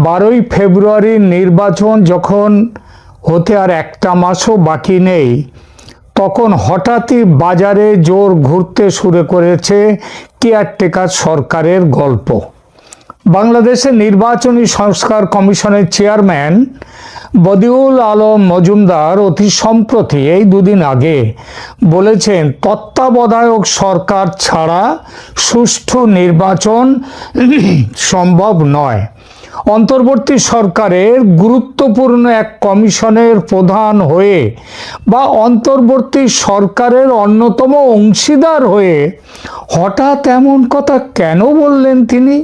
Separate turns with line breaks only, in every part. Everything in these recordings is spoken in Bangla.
12ই ফেব্রুয়ারির নির্বাচন যখন হতে আর একটা মাসও বাকি নেই, তখন হঠাৎই বাজারে জোর ঘুরতে শুরু করেছে কেয়ারটেকার সরকারের গল্প। বাংলাদেশের নির্বাচনী সংস্কার কমিশনের চেয়ারম্যান বদিউল আলম মজুমদার অতি সম্প্রতি এই দুদিন আগে বলেছেন, তত্ত্বাবধায়ক সরকার ছাড়া সুষ্ঠু নির্বাচন সম্ভব নয়। অন্তর্বর্তী সরকারের গুরুত্বপূর্ণ এক কমিশনের প্রধান হয়ে বা অন্তর্বর্তী সরকারের অন্যতম অংশীদার হয়ে হঠাৎ এমন কথা কেন বললেন তিনি?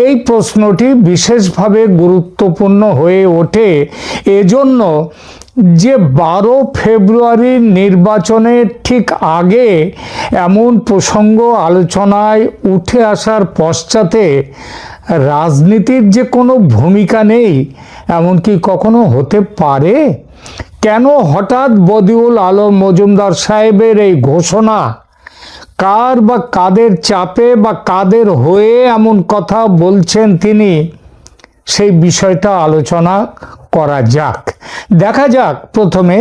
এই প্রশ্নটি বিশেষভাবে গুরুত্বপূর্ণ হয়ে ওঠে এজন্য যে 12 ফেব্রুয়ারির নির্বাচনের ঠিক আগে এমন প্রসঙ্গ আলোচনায় উঠে আসার পশ্চাতে রাজনীতির যে কোনো ভূমিকা নেই এমন কি কখনো হতে পারে? কেন হঠাৎ বদিউল আলম মজুমদার সাহেবের এই ঘোষণা? কার বা কাদের চাপে বা কাদের হয়ে এমন কথা বলছেন তিনি? সেই বিষয়টা আলোচনা করা যাক। দেখা যাক প্রথমে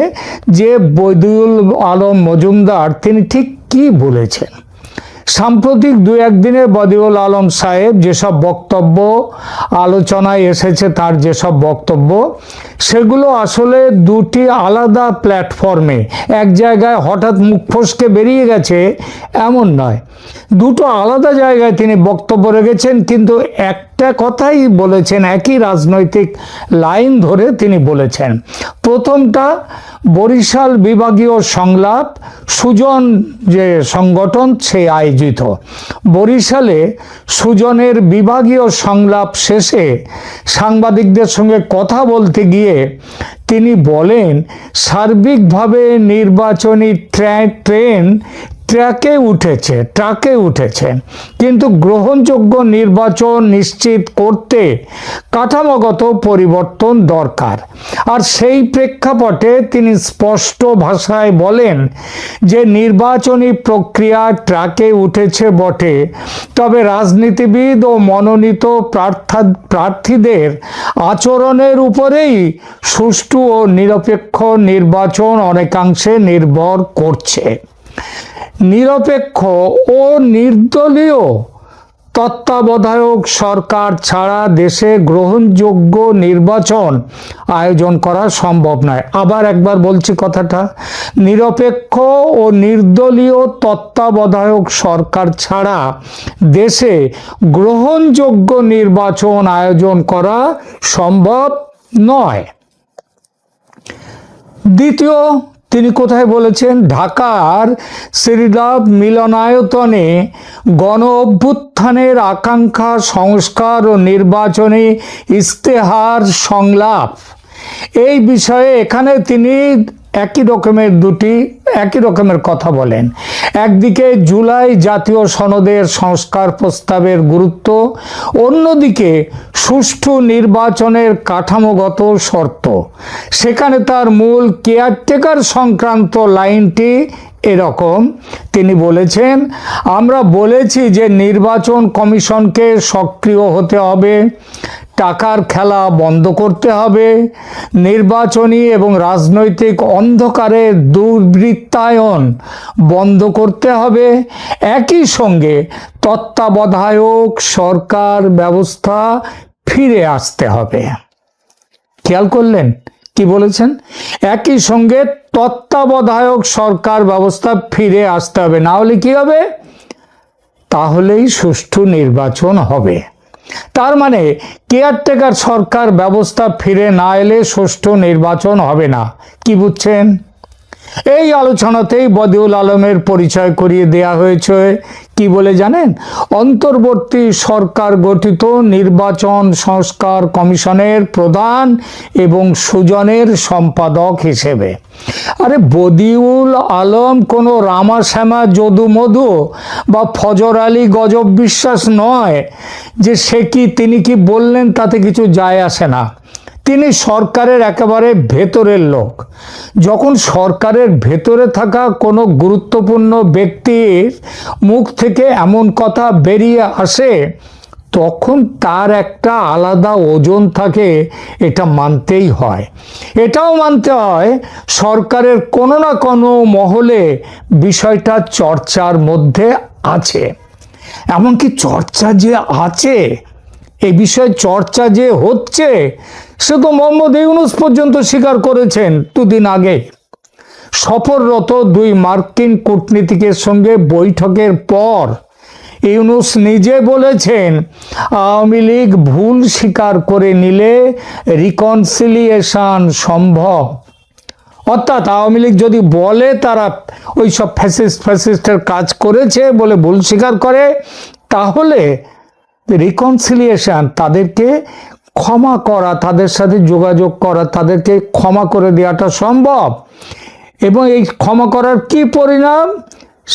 যে বদিউল আলম মজুমদার তিনি ঠিক কি বলেছেন। সাম্প্রতিক 2-1 দিনে বদিউল আলম সাহেব যেসব বক্তব্য আলোচনায় এসেছে, তার যেসব বক্তব্য, সেগুলো আসলে দুটি আলাদা প্ল্যাটফর্মে এক জায়গায় হঠাৎ মুখ ফসকে বেরিয়ে গেছে এমন নয়। দুটো আলাদা জায়গায় তিনি বক্তব্য রেখেছেন, কিন্তু একটা কথাই বলেছেন, একই রাজনৈতিক লাইন ধরে তিনি বলেছেন। প্রথমটা বরিশাল বিভাগীয় সংলাপ, সুজন যে সংগঠন সে আয়োজিত বরিশালে সুজনের বিভাগীয় সংলাপ শেষে সাংবাদিকদের সঙ্গে কথা বলতে গিয়ে তিনি বলেন, সার্বিকভাবে নির্বাচনী ট্রেন ট্রাকে উঠেছে, কিন্তু গ্রহণযোগ্য নির্বাচন নিশ্চিত করতে কাঠামোগত পরিবর্তন দরকার। আর সেই প্রেক্ষাপটে তিনি স্পষ্ট ভাষায় বলেন যে নির্বাচনী প্রক্রিয়া ট্রাকে উঠেছে বটে, তবে রাজনীতিবিদ ও মনোনীত প্রার্থীদের আচরণের উপরেই সুষ্ঠু ও নিরপেক্ষ নির্বাচন অনেকাংশে নির্ভর করছে। নিরপেক্ষ ও নির্দলীয় তত্ত্বাবধায়ক সরকার ছাড়া দেশে গ্রহণযোগ্য নির্বাচন আয়োজন করা সম্ভব নয়। আবার একবার বলছি কথাটা, নিরপেক্ষ ও নির্দলীয় তত্ত্বাবধায়ক সরকার ছাড়া দেশে গ্রহণযোগ্য নির্বাচন আয়োজন করা সম্ভব নয়। দ্বিতীয়, তিনি কোথায় বলেছেন? ঢাকার শ্রীলাভ মিলনায়তনে গণ অভ্যুত্থানের আকাঙ্ক্ষা সংস্কার ও নির্বাচনী ইস্তেহার সংলাপ। এই বিষয়ে এখানে তিনি একই রকমের কথা বলেন। একদিকে জুলাই জাতীয় সনদের সংস্কার প্রস্তাবের গুরুত্ব, অন্যদিকে সুষ্ঠু নির্বাচনের কাঠামোগত শর্ত। সেখানে তার মূল কেয়ারটেকার সংক্রান্ত লাইনটি এরকম, তিনি বলেছেন, আমরা বলেছি যে নির্বাচন কমিশনকে সক্রিয় হতে হবে, টাকার খেলা বন্ধ করতে হবে, নির্বাচনী এবং রাজনৈতিক অন্ধকারের দুর্বৃত্তায়ন বন্ধ করতে হবে, একই সঙ্গে তত্ত্বাবধায়ক সরকার ব্যবস্থা ফিরে আসতে হবে। খেয়াল করলেন কি বলেছেন? একই সঙ্গে তত্ত্বাবধায়ক সরকার ব্যবস্থা ফিরে আসতে হবে, না হলে কি হবে? তাহলেই সুষ্ঠু নির্বাচন হবে। তার মানে কেয়ারটেকার সরকার ব্যবস্থা ফিরে না এলে সুষ্ঠু নির্বাচন হবে না। কি বুঝছেন? এই আলোচনাতেই বদিউল আলমের পরিচয় করিয়ে দেয়া হয়েছে কি বলে জানেন? অন্তর্বর্তী সরকার গঠিত নির্বাচন সংস্কার কমিশনের প্রধান এবং সুজনের সম্পাদক হিসেবে। আরে বদিউল আলম কোনো রামাশ্যামা যদু মধু বা ফজর আলী গজব বিশ্বাস নয় যে তিনি কি বললেন তাতে কিছু যায় আসে না। তিনি সরকারের একেবারে ভেতরের লোক। যখন সরকারের ভেতরে থাকা কোনো গুরুত্বপূর্ণ ব্যক্তির মুখ থেকে এমন কথা বেরিয়ে আসে, তখন তার একটা আলাদা ওজন থাকে, এটা মানতেই হয়। এটাও মানতে হয় সরকারের কোনো না কোনো মহলে বিষয়টা চর্চার মধ্যে আছে। এমনকি চর্চা যে আছে, এই বিষয়ে চর্চা যে হচ্ছে, সে তো মোহাম্মদ ইউনূস পর্যন্ত স্বীকার করেছেন দুদিন আগে। সফররত 2 মার্কিন কূটনীতিকের সঙ্গে বৈঠকের পর ইউনূস নিজে বলেছেন, আওয়ামী লীগ ভুল স্বীকার করে নিলে রিকনসিলিয়েশন সম্ভব। অর্থাৎ আওয়ামী লীগ যদি বলে তারা ওই সব ফ্যাসিস্টের কাজ করেছে বলে ভুল স্বীকার করে, তাহলে রিকনসিলিয়েশন, তাদেরকে ক্ষমা করা, তাদের সাথে যোগাযোগ করা, তাদেরকে ক্ষমা করে দেওয়াটা সম্ভব। এবং এই ক্ষমা করার কি পরিণাম,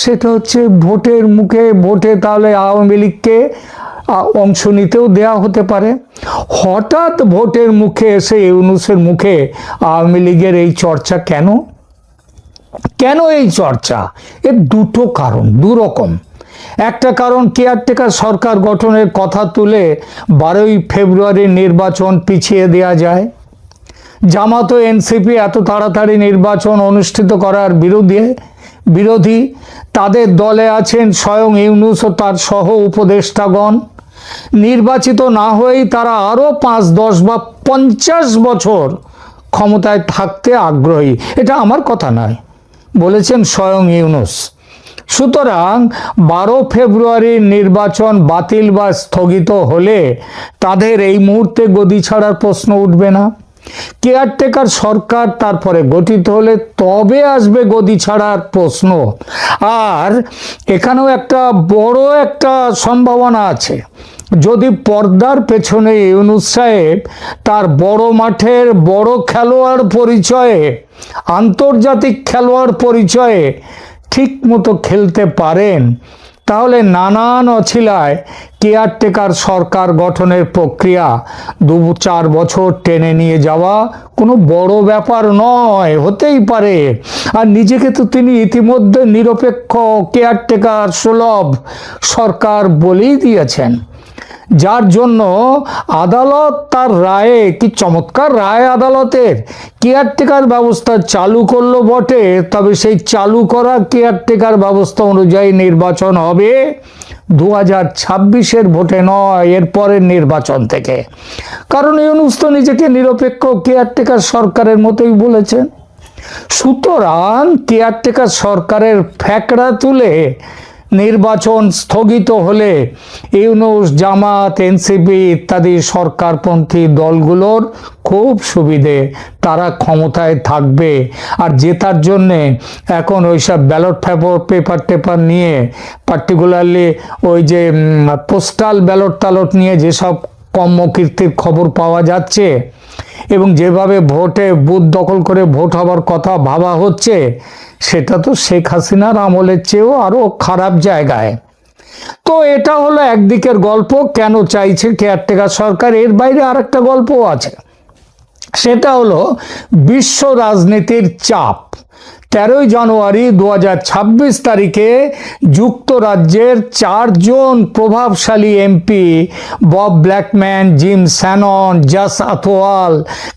সেটা হচ্ছে ভোটের মুখে, ভোটে তাহলে আওয়ামী লীগকে অংশ নিতেও দেওয়া হতে পারে। হঠাৎ ভোটের মুখে এসে ইউনূসের মুখে আওয়ামী লীগের এই চর্চা কেন? কেন এই চর্চা? এর দুটো কারণ, দুরকম। একটা কারণ, কেয়ারটেকার সরকার গঠনের কথা তুলে 12ই ফেব্রুয়ারির নির্বাচন পিছিয়ে দেওয়া যায়। জামাত ও এনসিপি এত তাড়াতাড়ি নির্বাচন অনুষ্ঠিত করার বিরোধী। তাদের দলে আছেন স্বয়ং ইউনূস ও তার সহ উপদেষ্টাগণ। নির্বাচিত না হয়েই তারা আরও 5, 10 বা 50 বছর ক্ষমতায় থাকতে আগ্রহী। এটা আমার কথা নয়, বলেছেন স্বয়ং ইউনূস। সুতরাং 12 ফেব্রুয়ারির নির্বাচন বাতিল বা স্থগিত হলে তাদের এই মুহূর্তে গদি ছাড়ার প্রশ্ন উঠবে না। কেয়ারটেকার সরকার তারপরে গঠিত হলে তবে আসবে গদি ছাড়ার প্রশ্ন। আর এখানেও একটা বড় একটা সম্ভাবনা আছে, যদি পর্দার পেছনে ইউনূস সাহেব তার বড় মাঠের বড় খেলোয়াড় পরিচয়ে, আন্তর্জাতিক খেলোয়াড় পরিচয়ে ঠিক মতো খেলতে পারেন, তাহলে নানান অছিলায় কেয়ারটেকার সরকার গঠনের প্রক্রিয়া 2-4 বছর টেনে নিয়ে যাওয়া কোনো বড় ব্যাপার নয়, হতেই পারে। আর নিজেকে তো তিনি ইতিমধ্যে নিরপেক্ষ কেয়ারটেকার সুলভ সরকার বলেই দিয়েছেন, যার জন্য আদালত তার রায়ে, কি চমৎকার রায় আদালতের, কেয়ারটেকার ব্যবস্থা চালু করলো বটে, তবে সেই চালু করা কেয়ারটেকার ব্যবস্থা অনুযায়ী নির্বাচন হবে 2026-এর ভোটে নয়, এর পরের নির্বাচন থেকে। কারণ ইউনূস তো নিজেকে নিরপেক্ষ কেয়ারটেকার সরকারের মতোই বলেছেন। সুতরাং কেয়ারটেকার সরকারের ফ্যাকড়া তুলে নির্বাচন স্থগিত হলে ইউনূস, জামাত, এনসিপি ইত্যাদি সরকারপন্থী দলগুলোর খুব সুবিধে, তারা ক্ষমতায় থাকবে। আর জেতার জন্যে এখন ওইসব ব্যালট পেপার নিয়ে, পার্টিকুলারলি ওই যে পোস্টাল ব্যালট নিয়ে যেসব কর্মকীর্তির খবর পাওয়া যাচ্ছে, এবং যেভাবে ভোটে বুথ দখল করে ভোট হবার কথা ভাবা হচ্ছে, সেটা তো শেখ হাসিনার আমলের চেয়েও আরো খারাপ জায়গায়। তো এটা হলো একদিকের গল্প, কেন চাইছে কেয়ারটেকার সরকার। এর বাইরে আরেকটা গল্পও আছে, সেটা হলো বিশ্ব রাজনীতির চাপ। 13ই জানুয়ারি 2026 তারিখে যুক্তরাজ্যের 4 জন প্রভাবশালী MP, Bob Blackman, Jim Shannon, Jas Athwal,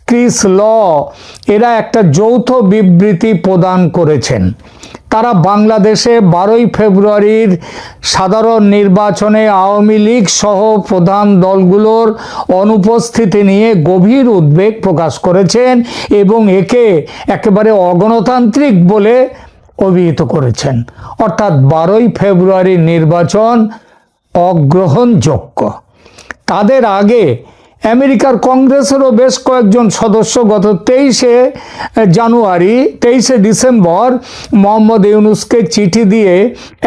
Chris Law, এরা একটা যৌথ বিবৃতি প্রদান করেছেন। তারা বাংলাদেশে 12ই ফেব্রুয়ারির সাধারণ নির্বাচনে আওয়ামী লীগ সহ প্রধান দলগুলোর অনুপস্থিতি নিয়ে গভীর উদ্বেগ প্রকাশ করেছেন এবং একে একেবারে অগণতান্ত্রিক বলে অভিহিত করেছেন। অর্থাৎ 12ই ফেব্রুয়ারির নির্বাচন অগ্রহণযোগ্য। তাদের আগে আমেরিকার কংগ্রেসেরও বেশ কয়েকজন সদস্য গত 23শে ডিসেম্বর মোহাম্মদ ইউনূসকে চিঠি দিয়ে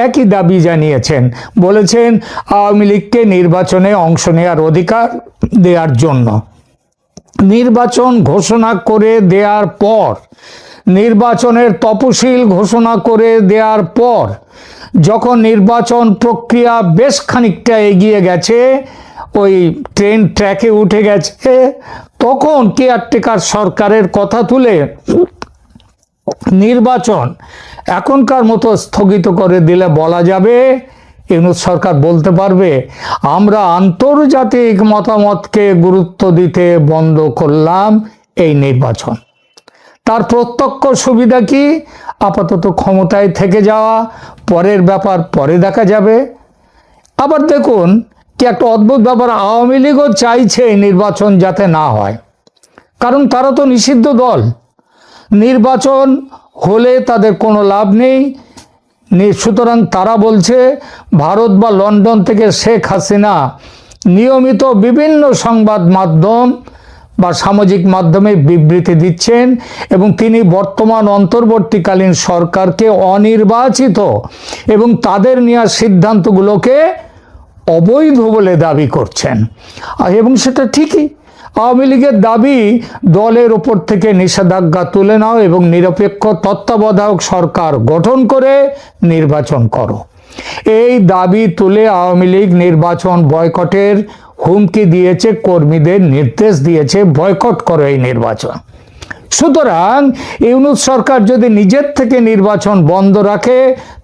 একই দাবি জানিয়েছেন। বলেছেন আওয়ামী লীগকে নির্বাচনে অংশ নেওয়ার অধিকার দেওয়ার জন্য। নির্বাচন ঘোষণা করে দেওয়ার পর, নির্বাচনের তফসিল ঘোষণা করে দেওয়ার পর, যখন নির্বাচন প্রক্রিয়া বেশ খানিকটা এগিয়ে গেছে, ওই ট্রেন ট্র্যাকে উঠে গেছে, তখন কেয়ারটেকার সরকারের কথা তুলে নির্বাচন এখনকার মতো স্থগিত করে দিলে বলা যাবে ইউনূস সরকার বলতে পারবে আমরা আন্তর্জাতিক মতামতকে গুরুত্ব দিতে বন্ধ করলাম এই নির্বাচন। তার প্রত্যক্ষ সুবিধা কি? আপাতত ক্ষমতায় থেকে যাওয়া, পরের ব্যাপার পরে দেখা যাবে। আবার দেখুন কি একটা অদ্ভুত ব্যাপার, আওয়ামী লীগও চাইছে এই নির্বাচন যাতে না হয়, কারণ তারা তো নিষিদ্ধ দল। নির্বাচন হলে তাদের কোনো লাভ নেই, সুতরাং তারা বলছে ভারত বা লন্ডন থেকে শেখ হাসিনা নিয়মিত বিভিন্ন সংবাদ মাধ্যম বা সামাজিক মাধ্যমে বিবৃতি দিচ্ছেন এবং তিনি বর্তমান অন্তর্বর্তীকালীন সরকারকে অনির্বাচিত এবং তাদের নেওয়া সিদ্ধান্তগুলোকে অবৈধ বলে দাবি করছেন। এবং সেটা ঠিকই। আওয়ামী লীগের দাবি দলের ওপর থেকে নিষেধাজ্ঞা তুলে নাও এবং নিরপেক্ষ তত্ত্বাবধায়ক সরকার গঠন করে নির্বাচন করো। এই দাবি তুলে আওয়ামী লীগ নির্বাচন বয়কটের হুমকি দিয়েছে, কর্মীদের নির্দেশ দিয়েছে বয়কট করো এই নির্বাচন। সুতরাং ইউনূস সরকার যদি নিজের থেকে নির্বাচন বন্ধ রাখে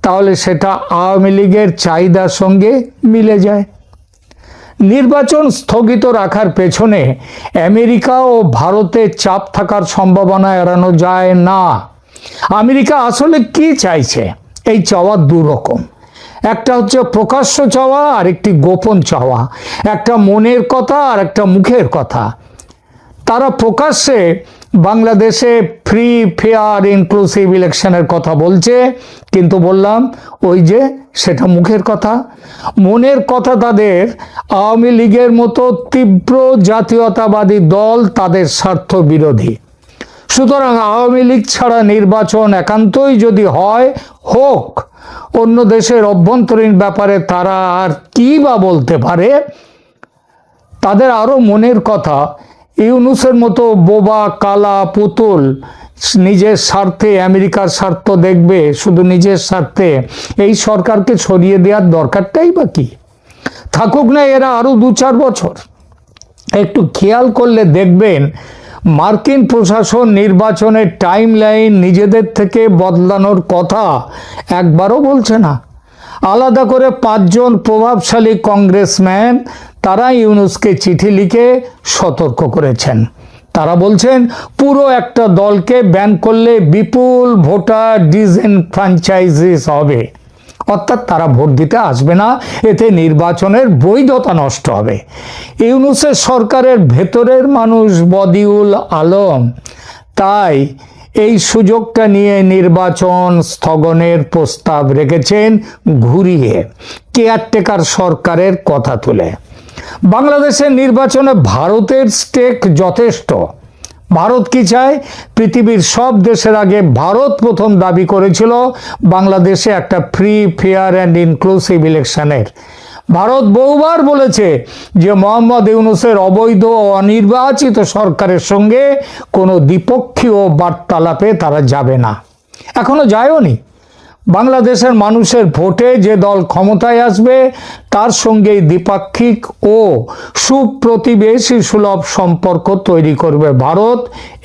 তাহলে সেটা আওয়ামী লীগের চাহিদার সঙ্গে মিলে যায়। নির্বাচন স্থগিত রাখার পেছনে আমেরিকা ও ভারতের চাপ থাকার সম্ভাবনা এড়ানো যায় না। আমেরিকা আসলে কি চাইছে? এই চাওয়া দুরকম, একটা হচ্ছে প্রকাশ্য চাওয়া আর একটি গোপন চাওয়া, একটা মনের কথা আর একটা মুখের কথা। তারা প্রকাশ্যে বাংলাদেশে ফ্রি ফেয়ার ইনক্লুসিভ ইলেকশনের কথা বলছে, কিন্তু বললাম ওই যে সেটা মুখের কথা। মনের কথা তাদের আওয়ামী লীগের মতো তীব্র জাতীয়তাবাদী দল তাদের স্বার্থ বিরোধী। সুতরাং আওয়ামী লীগ ছাড়া নির্বাচন একান্তই যদি হয় হোক, অন্য দেশের অভ্যন্তরীণ ব্যাপারে তারা আর কি বা বলতে পারে। তাদের আরো মনের কথা। ইউনূসের মতো বোবা কালা পুতুল নিজের স্বার্থে আমেরিকার স্বার্থ দেখবে, শুধু নিজের স্বার্থে এই সরকারকে সরিয়ে দেওয়ার দরকারটাই বা কি? থাকুক না এরা আরো 2-4 বছর। একটু খেয়াল করলে দেখবেন মার্কিন প্রশাসন নির্বাচনের টাইম লাইন নিজেদের থেকে বদলানোর কথা একবারও বলছে না। আলাদা করে 5 জন প্রভাবশালী কংগ্রেসম্যান তারা ইউনূসকে চিঠি লিখে সতর্ক করেছেন। তারা বলছেন পুরো একটা দলকে ব্যান করলে বিপুল ভোটার ডিসএনফ্র্যাঞ্চাইজিস হবে, অর্থাৎ তারা ভোট দিতে আসবে না, এতে নির্বাচনের বৈধতা নষ্ট হবে। ইউনূসের সরকারের ভেতরের মানুষ বদিউল আলম তাই এই সুযোগটা নিয়ে নির্বাচন স্থগনের প্রস্তাব রেখেছেন ঘুরিয়ে, কেয়ারটেকার সরকারের কথা তুলে। বাংলাদেশের নির্বাচনে ভারতের স্টেক যথেষ্ট। ভারত কি চায়? পৃথিবীর সব দেশের আগে ভারত প্রথম দাবি করেছিল বাংলাদেশে একটা ফ্রি ফেয়ার অ্যান্ড ইনক্লুসিভ ইলেকশনের। ভারত বহুবার বলেছে যে মোহাম্মদ ইউনূসের অবৈধ ও অনির্বাচিত সরকারের সঙ্গে কোনো দ্বিপক্ষীয় বার্তালাপে তারা যাবে না, এখনো যায়ওনি। বাংলাদেশের মানুষের ভোটে যে দল ক্ষমতায় আসবে তার সঙ্গেই দ্বিপাক্ষিক ও সুপ্রতিবেশী সুলভ সম্পর্ক তৈরি করবে ভারত।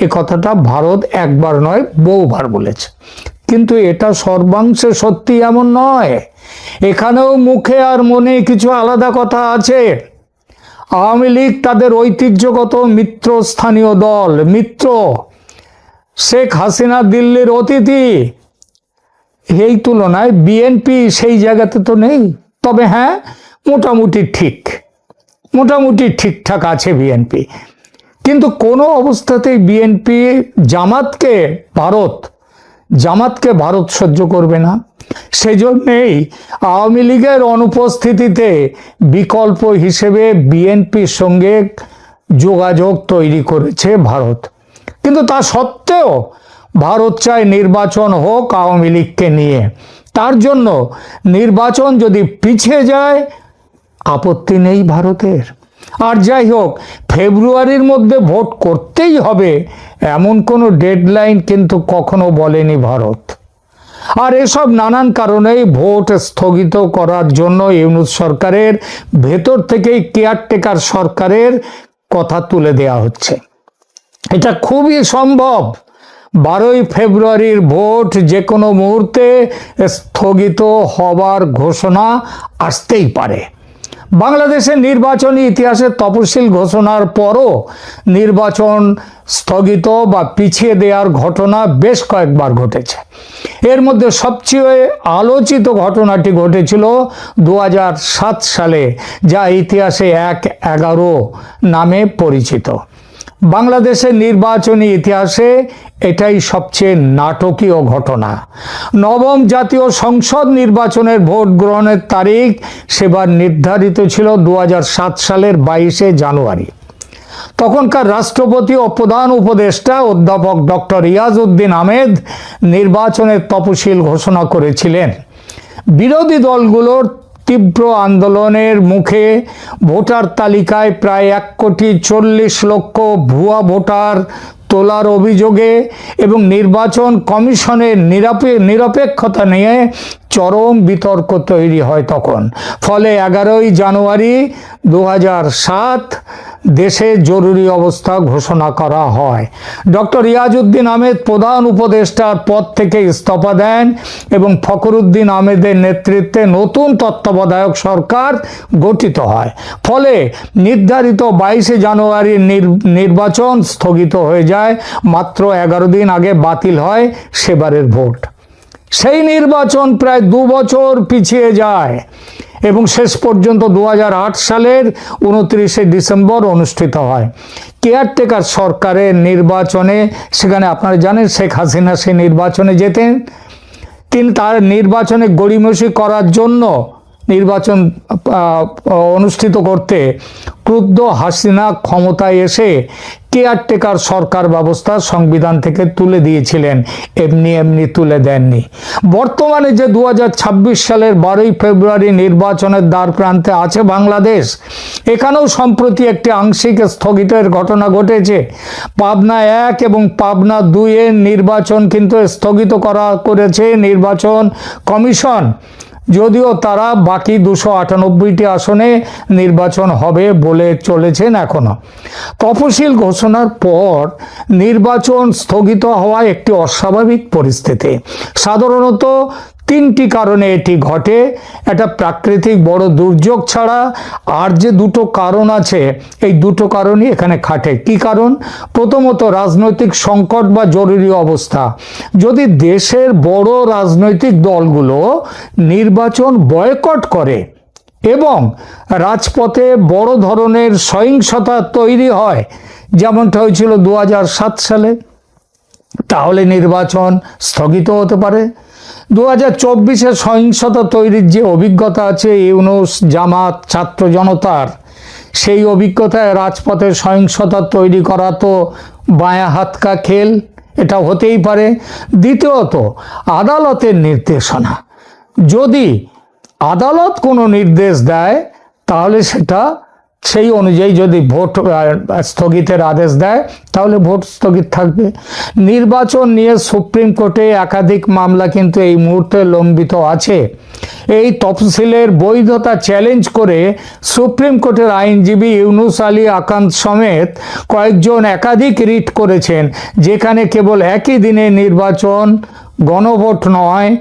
এ কথাটা ভারত একবার নয় বহুবার বলেছে, কিন্তু এটা সর্বাংশে সত্যি এমন নয়। এখানেও মুখে আর মনে কিছু আলাদা কথা আছে। আওয়ামী লীগ তাদের ঐতিহ্যগত মিত্রস্থানীয় দল, মিত্র। শেখ হাসিনা দিল্লির অতিথি, এই তুলনায় বিএনপি সেই জায়গাতে তো নেই। তবে হ্যাঁ, মোটামুটি ঠিকঠাক আছে বিএনপি, কিন্তু কোনো অবস্থাতেই বিএনপি জামাতকে ভারত সহ্য করবে না। সেজন্যেই আওয়ামী লীগের অনুপস্থিতিতে বিকল্প হিসেবে বিএনপির সঙ্গে যোগাযোগ তৈরি করেছে ভারত। কিন্তু তা সত্ত্বেও ভারত চায় নির্বাচন হোক আওয়ামী লীগকে নিয়ে। তার জন্য নির্বাচন যদি পিছিয়ে যায় আপত্তি নেই ভারতের। আর যাই হোক, ফেব্রুয়ারির মধ্যে ভোট করতেই হবে এমন কোনো ডেডলাইন কিন্তু কখনো বলেনি ভারত। আর এসব নানান কারণেই ভোট স্থগিত করার জন্য ইউনূস সরকারের ভেতর থেকেই কেয়ারটেকার সরকারের কথা তুলে দেওয়া হচ্ছে। এটা খুবই সম্ভব। 12ই ফেব্রুয়ারির ভোট যে কোনো মুহূর্তে স্থগিত হবার ঘোষণা আসতেই পারে। বাংলাদেশের নির্বাচনী ইতিহাসের তফসিল ঘোষণার পরও নির্বাচন স্থগিত বা পিছিয়ে দেওয়ার ঘটনা বেশ কয়েকবার ঘটেছে। এর মধ্যে সবচেয়ে আলোচিত ঘটনাটি ঘটেছিল 2007 সালে, যা ইতিহাসে 1/11 নামে পরিচিত। বাংলাদেশের নির্বাচনী ইতিহাসে এটাই সবচেয়ে নাটকীয় ঘটনা। নবম জাতীয় সংসদ নির্বাচনের ভোট গ্রহণের তারিখ সেবার নির্ধারিত ছিল 2007 সালের 22শে জানুয়ারি। তখনকার রাষ্ট্রপতি ও প্রধান উপদেষ্টা অধ্যাপক ডক্টর ইয়াজউদ্দিন আহমেদ নির্বাচনের তফসিল ঘোষণা করেছিলেন। বিরোধী দলগুলোর তীব্র আন্দোলনের মুখে ভোটার তালিকায় প্রায় 1,40,00,000 ভুয়া ভোটার তোলার অভিযোগে এবং নির্বাচন কমিশনের নিরপেক্ষতা নিয়ে চরম বিতর্ক তৈরি হয় তখন। ফলে 11ই জানুয়ারি 2007 দেশে জরুরি অবস্থা ঘোষণা করা হয়। ডক্টর ইয়াজউদ্দিন আহমেদ প্রধান উপদেষ্টার পদ থেকে ইস্তফা দেন এবং ফখরুদ্দিন আহমেদের নেতৃত্বে নতুন তত্ত্বাবধায়ক সরকার গঠিত হয়। ফলে নির্ধারিত 22শে জানুয়ারির নির্বাচন স্থগিত হয়ে যায়। মাত্র 11 দিন আগে বাতিল হয় সেবারের ভোট। সেই নির্বাচন প্রায় 2 বছর পিছিয়ে যায় এবং শেষ পর্যন্ত 2008 সালের 29শে ডিসেম্বর অনুষ্ঠিত হয়। কেয়ারটেকার সরকারের নির্বাচনে, সেখানে আপনারা জানেন শেখ হাসিনা সেই নির্বাচনে যেতেন। তিনি তার নির্বাচনে গড়িমসি করার জন্য নির্বাচন অনুষ্ঠিত করতে ক্রুদ্ধ হাসিনা ক্ষমতায় এসে কেয়ারটেকার সরকার ব্যবস্থা সংবিধান থেকে তুলে দিয়েছিলেন, এমনি তুলে দেননি। বর্তমানে যে 2026 সালের 12ই ফেব্রুয়ারি নির্বাচনের দ্বার প্রান্তে আছে বাংলাদেশ, এখানেও সম্প্রতি একটি আংশিক স্থগিতের ঘটনা ঘটেছে। পাবনা 1 এবং পাবনা 2 এর নির্বাচন কিন্তু স্থগিত করেছে নির্বাচন কমিশন, যদিও তারা বাকি 298টি আসনে নির্বাচন হবে বলে চলেছেন এখনো। তফসিল ঘোষণার পর নির্বাচন স্থগিত হওয়া একটি অস্বাভাবিক পরিস্থিতি। সাধারণত 3টি কারণে এটি ঘটে। একটা প্রাকৃতিক বড় দুর্যোগ ছাড়া আর যে 2টো কারণ আছে, এই 2টো কারণই এখানে খাটে। কি কারণ? প্রথমত রাজনৈতিক সংকট বা জরুরি অবস্থা। যদি দেশের বড় রাজনৈতিক দলগুলো নির্বাচন বয়কট করে এবং রাজপথে বড় ধরনের সহিংসতা তৈরি হয়, যেমনটা হয়েছিল 2007 সালে, তাহলে নির্বাচন স্থগিত হতে পারে। 2024-এ সহিংসতা তৈরির যে অভিজ্ঞতা আছে ইউনূস, জামাত, ছাত্র জনতার, সেই অভিজ্ঞতায় রাজপথে সহিংসতা তৈরি করা তো বাঁয়া হাত কা খেল, এটা হতেই পারে। দ্বিতীয়ত আদালতের নির্দেশনা। যদি আদালত কোনো নির্দেশ দেয় তাহলে সেটা সেই অনুযায়ী যদি ভোট স্থগিতের আদেশ দেয় তাহলে ভোট স্থগিত থাকবে। নির্বাচন নিয়ে সুপ্রিম কোর্টে একাধিক মামলা কিন্তু এই মুহূর্তে লম্বিত আছে। এই তফসিলের বৈধতা চ্যালেঞ্জ করে সুপ্রিম কোর্টের আইনজীবী ইউনুস আলী আকান্ত সমেত কয়েকজন একাধিক রিট করেছেন, যেখানে কেবল একই দিনে নির্বাচন, গণভোট নয়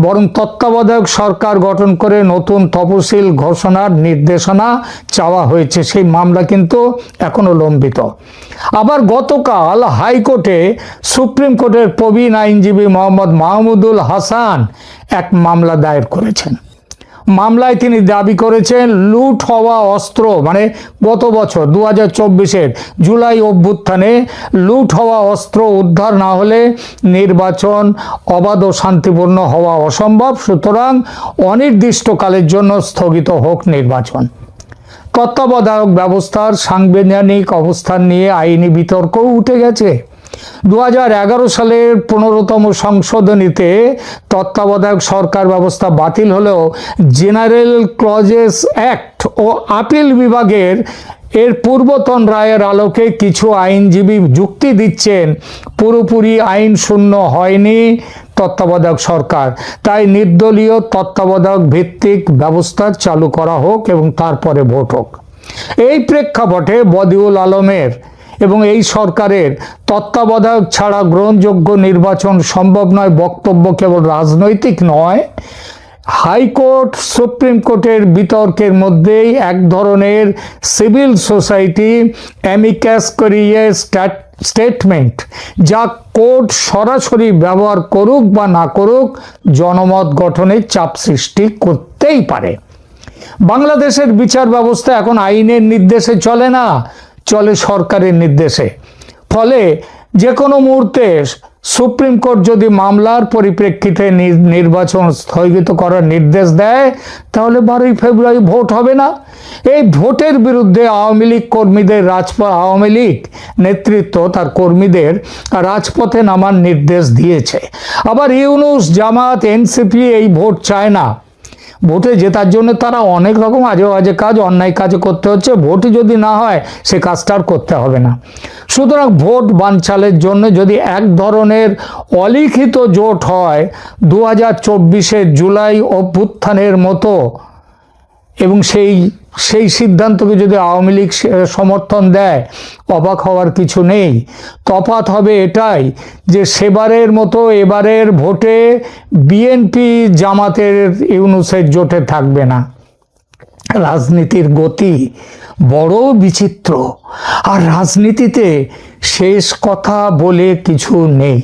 বরং তত্ত্বাবধায়ক সরকার গঠন করে নতুন তফসিল ঘোষণার নির্দেশনা চাওয়া হয়েছে। সেই মামলা কিন্তু এখনো লম্বিত। আবার গতকাল হাইকোর্টে সুপ্রিম কোর্টের প্রবীণ আইনজীবী মোহাম্মদ মাহমুদুল হাসান এক মামলা দায়ের করেছেন। মামলায় তিনি দাবি করেছেন লুট হওয়া অস্ত্র, মানে গত বছর 2024-এর জুলাই অভ্যুত্থানে লুট হওয়া অস্ত্র উদ্ধার না হলে নির্বাচন অবাধ ও শান্তিপূর্ণ হওয়া অসম্ভব। সুতরাং অনির্দিষ্টকালের জন্য স্থগিত হোক নির্বাচন। তত্ত্বাবধায়ক ব্যবস্থার সাংবিধানিক অবস্থান নিয়ে আইনি বিতর্কও উঠে গেছে। 2011 সালের 15তম সংশোধনীতে তত্ত্বাবধায়ক সরকার ব্যবস্থা বাতিল হলেও জেনারেল ক্লজেস অ্যাক্ট ও আপিল বিভাগের এর পূর্বতন রায়ের আলোকে কিছু আইনজীবী যুক্তি দিচ্ছেন পুরোপুরি আইন শূন্য হয়নি তত্ত্বাবধায়ক সরকার, তাই নির্দলীয় তত্ত্বাবধায়ক ভিত্তিক ব্যবস্থা চালু করা হোক এবং তারপরে ভোট হোক। এই প্রেক্ষাপটে বদিউল আলমের এবং এই সরকারের তত্ত্বাবধায়ক ছাড়া গ্রহণযোগ্য নির্বাচন সম্ভব নয় বক্তব্য কেবল রাজনৈতিক নয়, হাইকোর্ট সুপ্রিম কোর্টের বিতর্কের মধ্যেই এক ধরনের সিভিল সোসাইটি অ্যামিকাস ক্যুরিয়ে স্টেটমেন্ট, যা কোর্ট সরাসরি ব্যবহার করুক বা না করুক জনমত গঠনের চাপ সৃষ্টি করতেই পারে। বাংলাদেশের বিচার ব্যবস্থা এখন আইনের নির্দেশে চলে না, চলে সরকারের নির্দেশে। ফলে যে কোনো মুহূর্তে সুপ্রিম কোর্ট যদি মামলার পরিপ্রেক্ষিতে নির্বাচন স্থগিত করার নির্দেশ দেয়, তাহলে 12ই ফেব্রুয়ারি ভোট হবে না। এই ভোটের বিরুদ্ধে আওয়ামী লীগ কর্মীদের আওয়ামী লীগ নেতৃত্ব তার কর্মীদের রাজপথে নামার নির্দেশ দিয়েছে। আবার ইউনূস, জামাত, এনসিপি এই ভোট চায় না। ভোটে জেতার জন্য তারা অনেক রকম আজে বাজে কাজ, অন্যায় কাজ করতে হচ্ছে। ভোট যদি না হয় সে কাজটা আর করতে হবে না। সুতরাং ভোট বানচালের জন্য যদি এক ধরনের অলিখিত জোট হয় 2024-এর জুলাই অভ্যুত্থানের মতো, এবং সেই সিদ্ধান্তকে যদি আওয়ামী লীগ সমর্থন দেয়, অবাক হওয়ার কিছু নেই। তফাৎ হবে এটাই যে সেবারের মতো এবারের ভোটে বিএনপি জামাতের ইউনূসের জোটে থাকবে না। রাজনীতির গতি বড় বিচিত্র, আর রাজনীতিতে শেষ কথা বলে কিছু নেই।